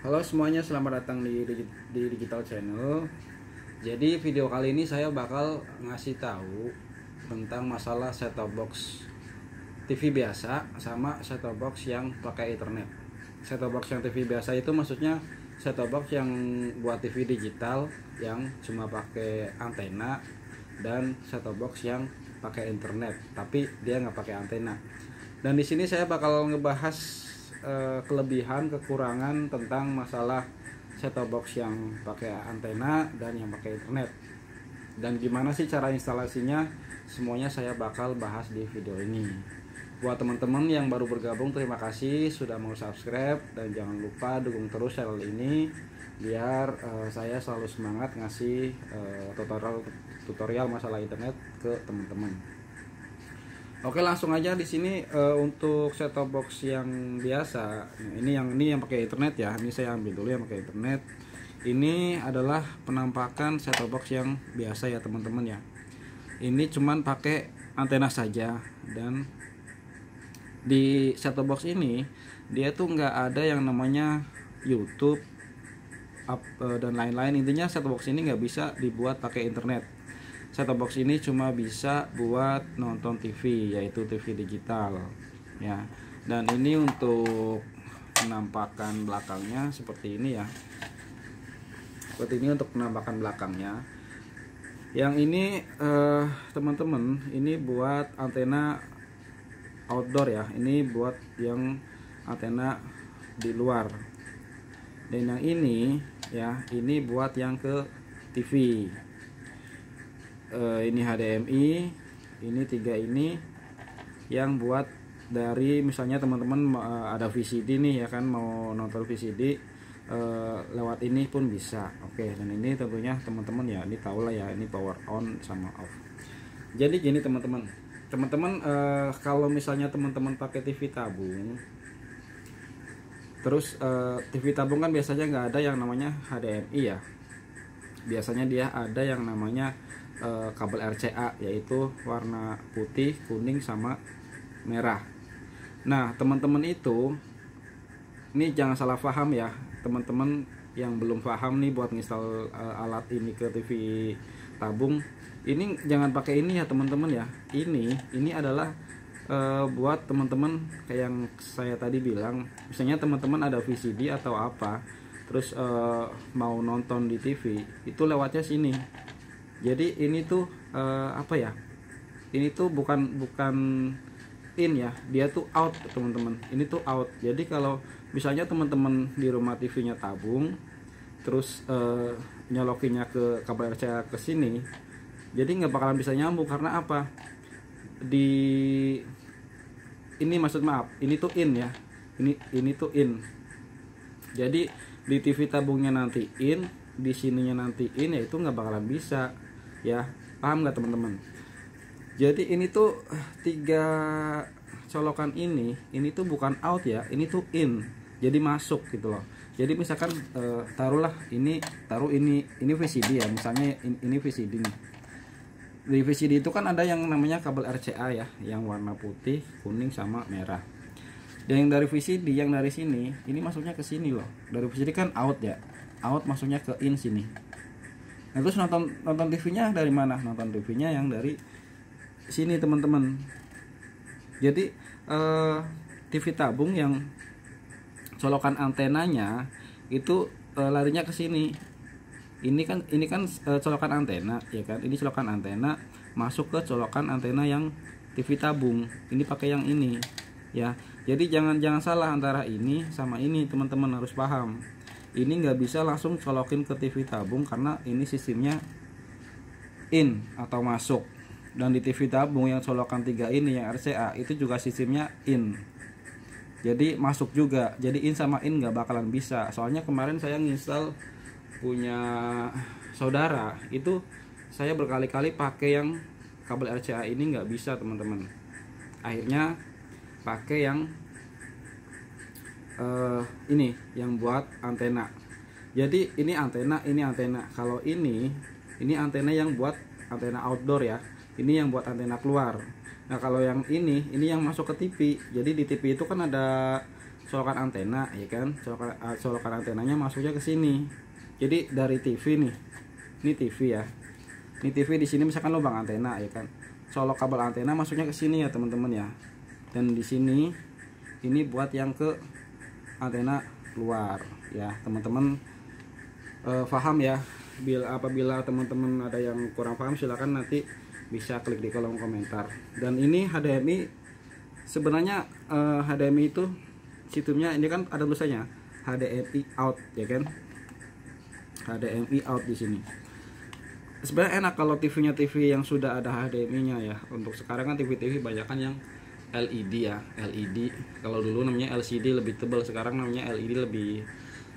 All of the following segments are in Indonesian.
Halo semuanya, selamat datang di Digital Channel. Jadi video kali ini saya bakal ngasih tahu tentang masalah set-top box TV biasa sama set-top box yang pakai internet. Set-top box yang TV biasa itu maksudnya set-top box yang buat TV digital yang cuma pakai antena, dan set-top box yang pakai internet tapi dia nggak pakai antena. Dan di sini saya bakal ngebahas kelebihan kekurangan tentang masalah set-top box yang pakai antena dan yang pakai internet, dan gimana sih cara instalasinya. Semuanya saya bakal bahas di video ini. Buat teman-teman yang baru bergabung, terima kasih sudah mau subscribe, dan jangan lupa dukung terus channel ini biar saya selalu semangat ngasih tutorial masalah internet ke teman-teman. Oke, langsung aja di sini untuk set-top box yang biasa. Nah, ini yang pakai internet ya. Ini saya ambil dulu yang pakai internet. Ini adalah penampakan set-top box yang biasa ya teman-teman ya. Ini cuman pakai antena saja, dan di set-top box ini dia tuh nggak ada yang namanya YouTube dan lain-lain. Intinya set-top box ini nggak bisa dibuat pakai internet. Set-top box ini cuma bisa buat nonton TV, yaitu TV digital ya. Dan ini untuk penampakan belakangnya seperti ini ya. Seperti ini untuk penampakan belakangnya. Yang ini teman-teman, ini buat antena outdoor ya. Ini buat yang antena di luar. Dan yang ini ya, ini buat yang ke TV. Ini HDMI, ini 3 ini yang buat dari misalnya teman-teman ada VCD nih ya kan, mau nonton VCD lewat ini pun bisa. Oke, dan ini tentunya teman-teman ya, ini tahu lah ya, ini power on sama off. Jadi gini teman-teman, kalau misalnya teman-teman pakai TV tabung, terus TV tabung kan biasanya nggak ada yang namanya HDMI ya. Biasanya dia ada yang namanya kabel RCA, yaitu warna putih, kuning, sama merah. Nah teman-teman itu, ini jangan salah paham ya teman-teman yang belum paham nih buat install alat ini ke TV tabung. Ini jangan pakai ini ya teman-teman ya. Ini adalah buat teman-teman kayak yang saya tadi bilang, misalnya teman-teman ada VCD atau apa, terus mau nonton di TV, itu lewatnya sini. Jadi ini tuh apa ya? Ini tuh bukan in ya, dia tuh out teman-teman. Ini tuh out. Jadi kalau misalnya teman-teman di rumah TV-nya tabung, terus nyolokinnya ke kabel RCA ke sini, jadi nggak bakalan bisa nyambung. Karena apa? Ini maksud maaf, ini tuh in ya. Ini tuh in. Jadi di TV tabungnya nanti in, di sininya nanti in, ya itu nggak bakalan bisa ya. Paham nggak teman-teman? Jadi ini tuh 3 colokan ini tuh bukan out ya, ini tuh in, jadi masuk gitu loh. Jadi misalkan taruh ini VCD ya, misalnya ini VCD nih. Di VCD itu kan ada yang namanya kabel RCA ya, yang warna putih, kuning, sama merah. Dan yang dari VCD, yang dari sini, ini masuknya ke sini loh. Dari VCD kan out ya, out masuknya ke in sini. Nah terus nonton TV-nya dari mana? Nonton TV-nya yang dari sini teman-teman. Jadi TV tabung yang colokan antenanya itu larinya ke sini. Ini kan colokan antena ya kan. Ini colokan antena masuk ke colokan antena yang TV tabung. Ini pakai yang ini ya. Jadi jangan salah antara ini sama ini, teman-teman harus paham. Ini nggak bisa langsung colokin ke TV tabung karena ini sistemnya in atau masuk. Dan di TV tabung yang colokan 3 ini yang RCA itu juga sistemnya in, jadi masuk juga. Jadi in sama in nggak bakalan bisa. Soalnya kemarin saya nginstal punya saudara, itu saya berkali-kali pakai yang kabel RCA ini nggak bisa teman-teman. Akhirnya pakai yang ini yang buat antena. Jadi ini antena. Kalau ini antena yang buat antena outdoor ya. Ini yang buat antena keluar. Nah kalau yang ini yang masuk ke TV. Jadi di TV itu kan ada colokan antena ya kan, colokan antenanya masuknya ke sini. Jadi dari TV nih, ini TV ya, ini TV di sini misalkan lubang antena ya kan, colok kabel antena masuknya ke sini ya teman-teman ya. Dan di sini ini buat yang ke antena luar ya teman-teman. Paham ya. Apabila teman-teman ada yang kurang paham silakan nanti bisa klik di kolom komentar. Dan ini HDMI sebenarnya HDMI itu sistemnya ini kan ada tulisannya HDMI out ya kan, HDMI out di sini. Sebenarnya enak kalau TV-nya TV yang sudah ada HDMI-nya ya. Untuk sekarang kan TV-TV banyak kan yang LED ya, LED. Kalau dulu namanya LCD lebih tebal, sekarang namanya LED lebih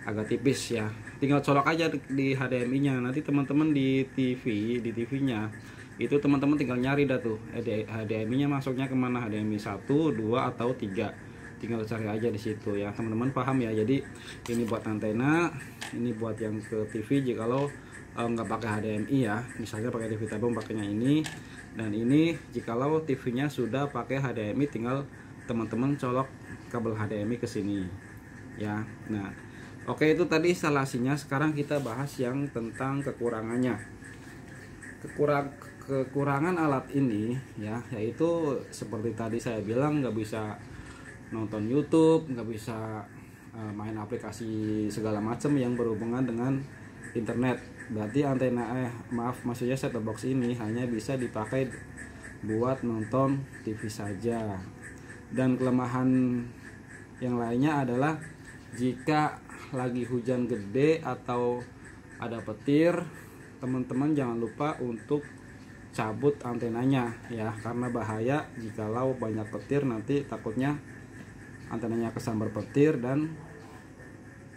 agak tipis ya. Tinggal colok aja di HDMI-nya. Nanti teman-teman di TV-nya itu teman-teman tinggal nyari dah tuh HDMI-nya masuknya kemana, HDMI 1, 2 atau 3. Tinggal cari aja di situ ya. Teman-teman paham ya. Jadi ini buat antena, ini buat yang ke TV jikalau nggak pakai HDMI ya. Misalnya pakai TV tabung pakainya ini. Dan ini jikalau TV-nya sudah pakai HDMI tinggal teman-teman colok kabel HDMI ke sini ya. Nah, oke, itu tadi instalasinya. Sekarang kita bahas yang tentang kekurangannya. Kekurangan alat ini ya, yaitu seperti tadi saya bilang nggak bisa nonton YouTube, nggak bisa main aplikasi segala macam yang berhubungan dengan internet. Berarti maksudnya set-top box ini hanya bisa dipakai buat nonton TV saja. Dan kelemahan yang lainnya adalah jika lagi hujan gede atau ada petir, teman-teman jangan lupa untuk cabut antenanya ya, karena bahaya jikalau banyak petir, nanti takutnya antenanya kesambar petir dan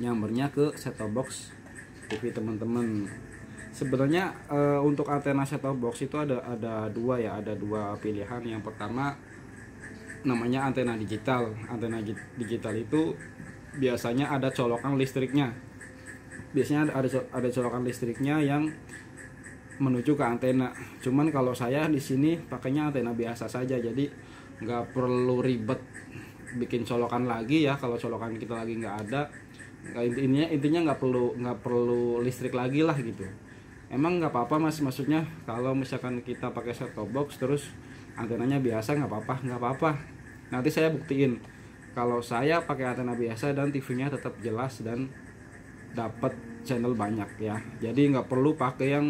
nyambernya ke set-top box TV teman-teman. Sebenarnya untuk antena set-top box itu ada dua ya, ada dua pilihan. Yang pertama namanya antena digital. Antena digital itu biasanya ada colokan listriknya. Biasanya ada colokan listriknya yang menuju ke antena. Cuman kalau saya di sini pakainya antena biasa saja, jadi nggak perlu ribet bikin colokan lagi ya. Kalau colokan kita lagi nggak ada, intinya nggak perlu listrik lagi lah gitu. Emang nggak apa-apa mas, maksudnya kalau misalkan kita pakai set-top box terus antenanya biasa nggak apa-apa. Nanti saya buktiin kalau saya pakai antena biasa dan TV-nya tetap jelas dan dapat channel banyak ya. Jadi nggak perlu pakai yang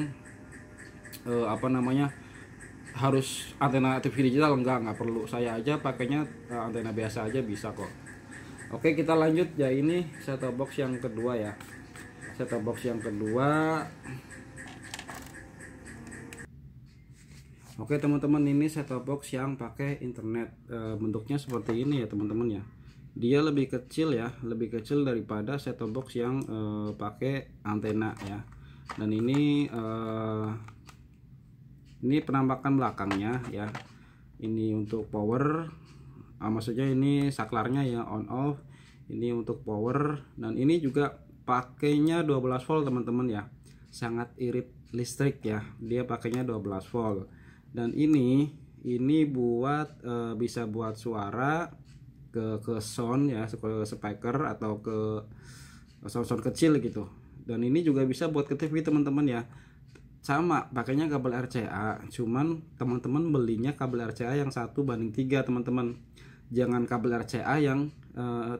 harus antena TV digital, nggak perlu. Saya aja pakainya antena biasa aja bisa kok. Oke, kita lanjut ya. Ini set-top box yang kedua ya. Set-top box yang kedua. Oke teman-teman, ini set-top box yang pakai internet. Bentuknya seperti ini ya teman-teman ya. Dia lebih kecil ya, lebih kecil daripada set-top box yang pakai antena ya. Dan ini penampakan belakangnya ya. Ini untuk power. Maksudnya ini saklarnya ya, on off. Ini untuk power, dan ini juga pakainya 12 volt teman-teman ya. Sangat irit listrik ya. Dia pakainya 12 volt. Dan ini buat bisa buat suara ke sound ya, ke speaker atau ke sound kecil gitu. Dan ini juga bisa buat ke TV teman-teman ya. Sama pakainya kabel RCA, cuman teman-teman belinya kabel RCA yang 1:3 teman-teman. Jangan kabel RCA yang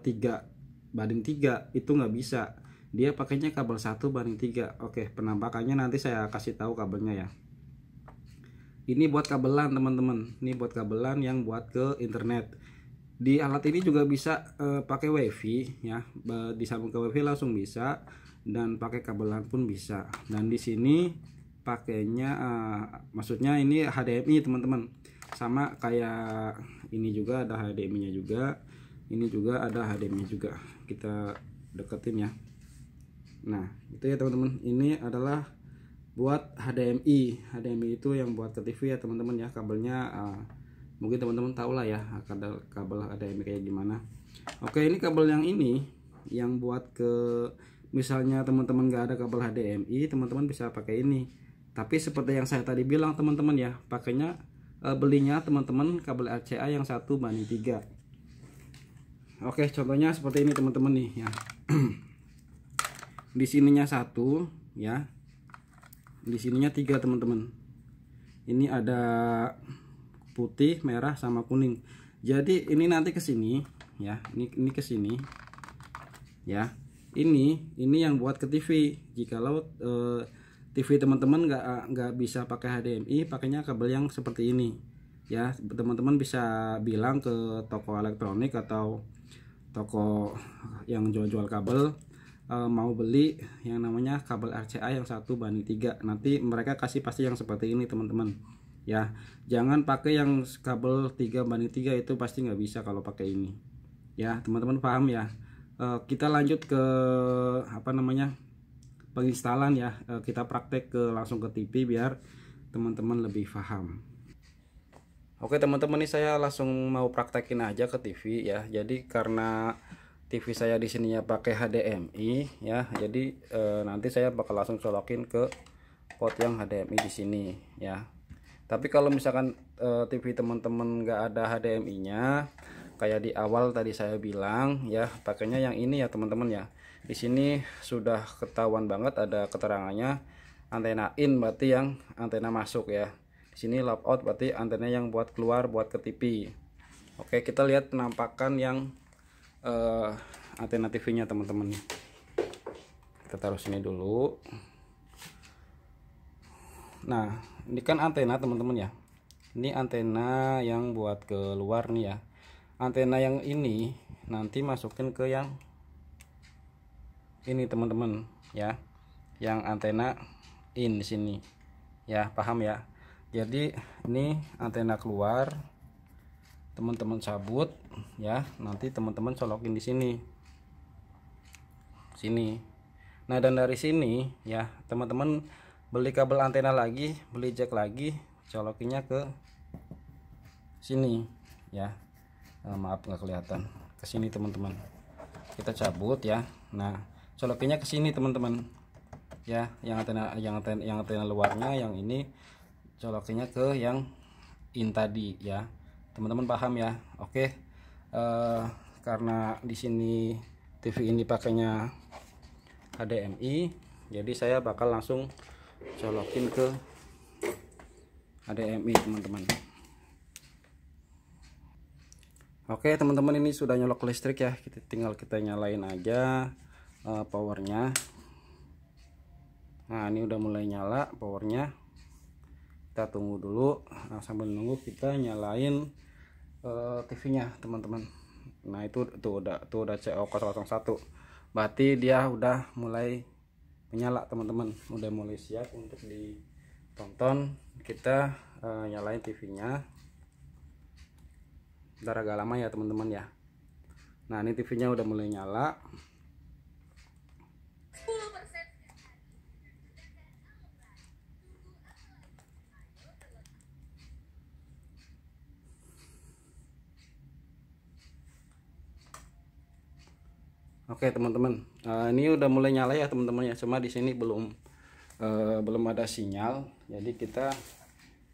3:3, itu nggak bisa. Dia pakainya kabel 1:3. Oke, penampakannya nanti saya kasih tahu kabelnya ya. Ini buat kabelan teman-teman. Ini buat kabelan yang buat ke internet. Di alat ini juga bisa pakai WiFi ya. Disambung ke WiFi langsung bisa, dan pakai kabelan pun bisa. Dan di sini pakainya maksudnya ini HDMI teman-teman. Sama kayak ini juga ada HDMI-nya juga. Ini juga ada HDMI juga. Kita deketin ya. Nah, itu ya teman-teman. Ini adalah buat HDMI. HDMI itu yang buat ke TV ya teman-teman ya. Kabelnya mungkin teman-teman tahu lah ya kabel HDMI kayak gimana. Oke, ini kabel yang ini yang buat ke, misalnya teman-teman nggak ada kabel HDMI, teman-teman bisa pakai ini. Tapi seperti yang saya tadi bilang teman-teman ya, pakainya belinya teman-teman kabel RCA yang 1:3. Oke, contohnya seperti ini teman-teman nih ya. Di sininya 1 ya. Di sininya 3 teman-teman. Ini ada putih, merah sama kuning. Jadi ini nanti ke sini ya. Ini ke sini. Ya. Ini yang buat ke TV. Jikalau TV teman-teman nggak bisa pakai HDMI, pakainya kabel yang seperti ini. Ya, teman-teman bisa bilang ke toko elektronik atau toko yang jual-jual kabel, mau beli yang namanya kabel RCA yang 1:3. Nanti mereka kasih pasti yang seperti ini teman-teman ya. Jangan pakai yang kabel 3:3, itu pasti nggak bisa kalau pakai ini ya. Teman-teman paham ya. Kita lanjut ke apa namanya, penginstalan ya. Kita praktek langsung ke TV biar teman-teman lebih paham. Oke teman-teman, ini saya langsung mau praktekin aja ke TV ya. Jadi karena TV saya di sininya pakai HDMI ya, jadi nanti saya bakal langsung colokin ke port yang HDMI di sini ya. Tapi kalau misalkan TV teman-teman nggak ada HDMI-nya, kayak di awal tadi saya bilang ya, pakainya yang ini ya teman-teman ya. Di sini sudah ketahuan banget ada keterangannya antena in, berarti yang antena masuk ya. Di sini loud out, berarti antena yang buat keluar buat ke TV. Oke, kita lihat penampakan yang antena TV-nya teman-teman. Kita taruh sini dulu. Nah, ini kan antena teman-teman ya. Ini antena yang buat keluar nih ya. Antena yang ini nanti masukin ke yang ini teman-teman ya. Yang antena in di sini. Ya, paham ya? Jadi ini antena keluar, teman-teman cabut ya. Nanti teman-teman colokin di sini. Nah, dan dari sini ya, teman-teman beli kabel antena lagi, beli jack lagi, colokinnya ke sini ya. Maaf nggak kelihatan. Ke sini teman-teman. Kita cabut ya. Nah, colokinnya ke sini teman-teman. Ya, yang antena luarnya yang ini colokinnya ke yang in tadi ya. Teman-teman paham ya? Oke. Karena di sini TV ini pakainya HDMI, jadi saya bakal langsung colokin ke HDMI teman-teman. Oke teman-teman, ini sudah nyolok listrik ya. Tinggal kita nyalain aja powernya. Nah, ini udah mulai nyala powernya. Kita tunggu dulu. Nah, sambil nunggu kita nyalain TV-nya teman-teman. Nah, itu udah CO001. Berarti dia udah mulai menyala teman-teman. Udah mulai siap untuk ditonton. Kita nyalain TV-nya. Bentar, agak lama ya teman-teman ya. Nah, ini TV-nya udah mulai nyala. Oke teman-teman, ini udah mulai nyala ya teman-teman ya. Cuma di sini belum ada sinyal, jadi kita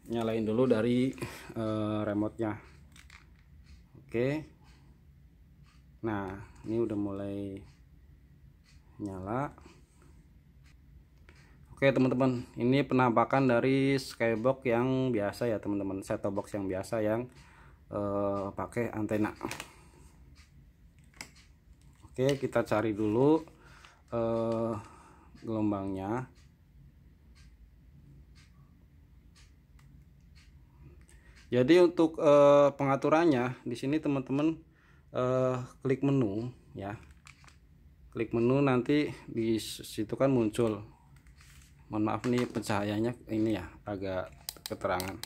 nyalain dulu dari remote-nya. Oke, nah ini udah mulai nyala. Oke teman-teman, ini penampakan dari skybox yang biasa ya teman-teman, set-top box yang biasa yang pakai antena. Oke, kita cari dulu gelombangnya. Jadi untuk pengaturannya di sini teman-teman klik menu ya. Klik menu, nanti di situ kan muncul. Mohon maaf nih pencahayaannya ini ya agak keterangan.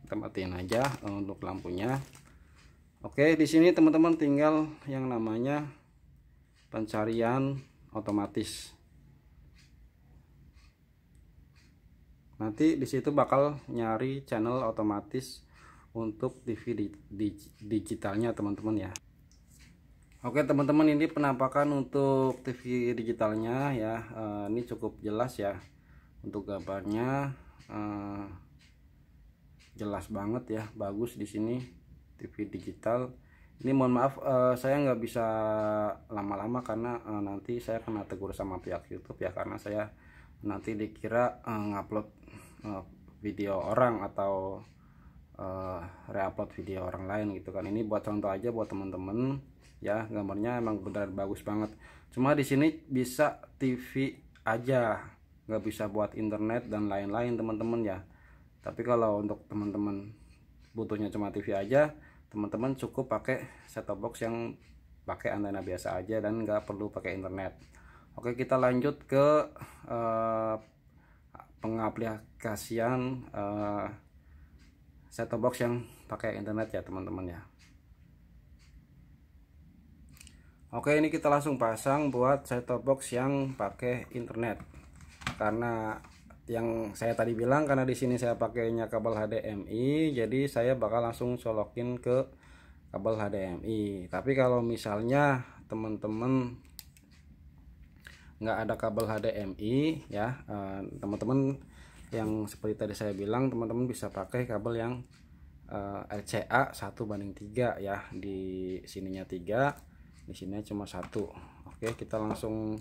Kita matiin aja untuk lampunya. Oke, di sini teman-teman tinggal yang namanya pencarian otomatis. Nanti di situ bakal nyari channel otomatis untuk TV digitalnya teman-teman ya. Oke teman-teman, ini penampakan untuk TV digitalnya ya. Ini cukup jelas ya. Untuk gambarnya jelas banget ya, bagus di sini TV digital. Ini mohon maaf, saya nggak bisa lama-lama karena nanti saya kena tegur sama pihak YouTube ya, karena saya nanti dikira ngupload video orang atau reupload video orang lain gitu kan. Ini buat contoh aja buat teman-teman ya, gambarnya emang beneran bagus banget. Cuma di sini bisa TV aja, nggak bisa buat internet dan lain-lain teman-teman ya. Tapi kalau untuk teman-teman butuhnya cuma TV aja, teman-teman cukup pakai set-top box yang pakai antena biasa aja dan nggak perlu pakai internet. Oke, kita lanjut ke pengaplikasian set-top box yang pakai internet ya teman-teman ya. Oke, ini kita langsung pasang buat set-top box yang pakai internet. Karena yang saya tadi bilang, karena di sini saya pakainya kabel HDMI, jadi saya bakal langsung colokin ke kabel HDMI. Tapi kalau misalnya teman-teman nggak ada kabel HDMI ya, teman-teman yang seperti tadi saya bilang, teman-teman bisa pakai kabel yang RCA 1:3 ya. Di sininya 3, di sini cuma 1. Oke, kita langsung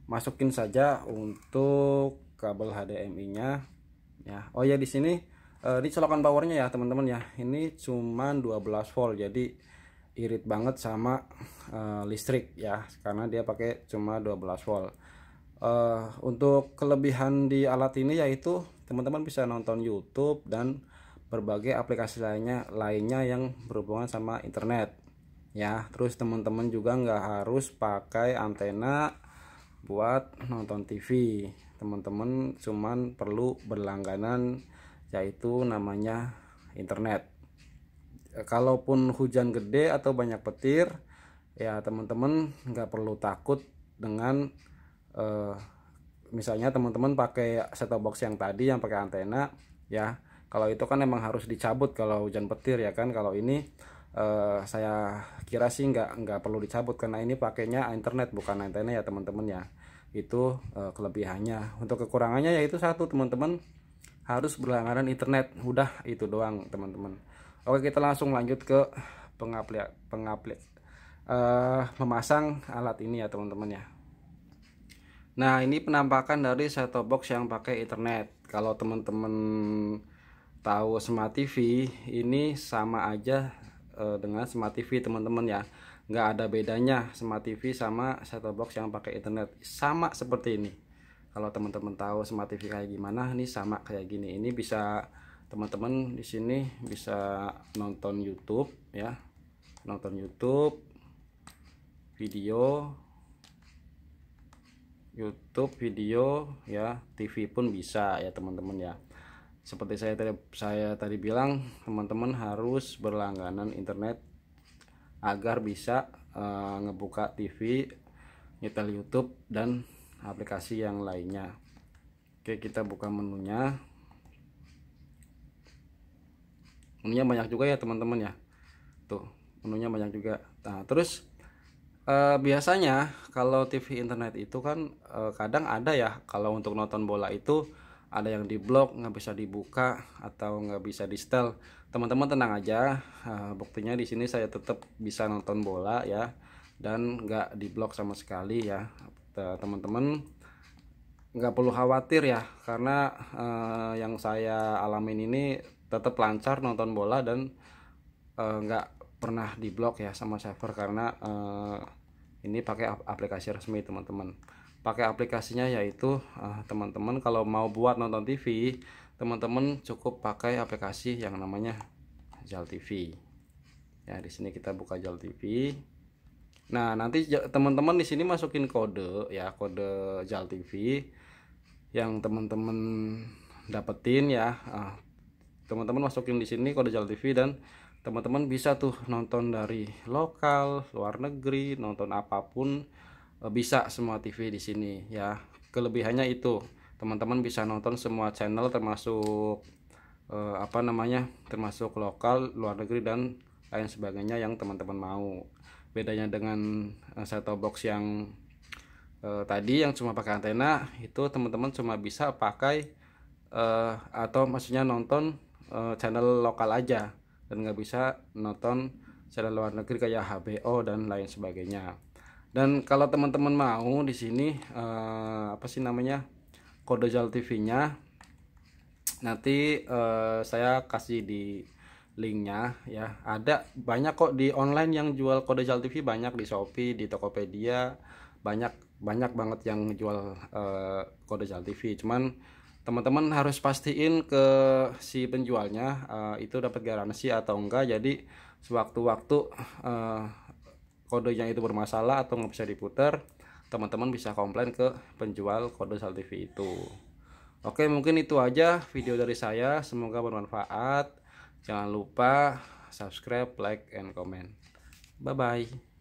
masukin saja untuk kabel HDMI-nya ya. Oh ya, di sini ini colokan powernya ya teman-teman ya. Ini cuma 12 volt, jadi irit banget sama listrik ya, karena dia pakai cuma 12 volt. Untuk kelebihan di alat ini yaitu teman-teman bisa nonton YouTube dan berbagai aplikasi lainnya yang berhubungan sama internet ya. Terus teman-teman juga nggak harus pakai antena buat nonton TV. Teman-teman cuman perlu berlangganan, yaitu namanya internet. Kalaupun hujan gede atau banyak petir ya, teman-teman nggak perlu takut dengan misalnya teman-teman pakai set-top box yang tadi yang pakai antena ya. Kalau itu kan emang harus dicabut kalau hujan petir ya kan. Kalau ini saya kira sih nggak perlu dicabut, karena ini pakainya internet bukan antena ya teman-teman ya. Itu kelebihannya. Untuk kekurangannya yaitu satu, teman-teman harus berlangganan internet. Udah itu doang teman-teman. Oke, kita langsung lanjut ke memasang alat ini ya teman-teman ya. Nah, ini penampakan dari set-top box yang pakai internet. Kalau teman-teman tahu Smart TV, ini sama aja dengan Smart TV teman-teman ya. Nggak ada bedanya Smart TV sama set-top box yang pakai internet, sama seperti ini. Kalau teman-teman tahu Smart TV kayak gimana, ini sama kayak gini. Ini bisa teman-teman di sini bisa nonton YouTube ya, nonton YouTube video ya, TV pun bisa ya teman-teman ya. Seperti saya tadi bilang, teman-teman harus berlangganan internet agar bisa ngebuka TV, nyetel YouTube dan aplikasi yang lainnya. Oke, kita buka menunya. Menunya banyak juga ya teman-teman ya. Tuh, menunya banyak juga. Nah, terus biasanya kalau TV internet itu kan kadang ada ya, kalau untuk nonton bola itu ada yang diblok, nggak bisa dibuka atau nggak bisa di setel. Teman-teman tenang aja, buktinya di sini saya tetap bisa nonton bola ya, dan nggak diblok sama sekali ya. Teman-teman nggak perlu khawatir ya, karena yang saya alamin ini tetap lancar nonton bola dan nggak pernah diblok ya sama server, karena ini pakai aplikasi resmi teman-teman. Pakai aplikasinya yaitu teman-teman kalau mau buat nonton TV, teman-teman cukup pakai aplikasi yang namanya JAL TV. Ya, di sini kita buka JAL TV. Nah, nanti teman-teman di sini masukin kode ya, kode JAL TV yang teman-teman dapetin ya. Teman-teman masukin di sini kode JAL TV dan teman-teman bisa tuh nonton dari lokal, luar negeri, nonton apapun bisa semua TV di sini ya. Kelebihannya itu teman-teman bisa nonton semua channel, termasuk termasuk lokal, luar negeri dan lain sebagainya yang teman-teman mau. Bedanya dengan set-top box yang tadi yang cuma pakai antena, itu teman-teman cuma bisa pakai atau maksudnya nonton channel lokal aja dan nggak bisa nonton channel luar negeri kayak HBO dan lain sebagainya. Dan kalau teman-teman mau di sini apa sih namanya, kode JAL TV-nya nanti saya kasih di linknya ya. Ada banyak kok di online yang jual kode JAL TV, banyak di Shopee, di Tokopedia, banyak banget yang jual kode JAL TV. Cuman teman-teman harus pastiin ke si penjualnya itu dapat garansi atau enggak. Jadi sewaktu-waktu kodenya itu bermasalah atau nggak bisa diputar, teman-teman bisa komplain ke penjual kode JAL TV itu. Oke, mungkin itu aja video dari saya, semoga bermanfaat. Jangan lupa subscribe, like, and comment. Bye bye.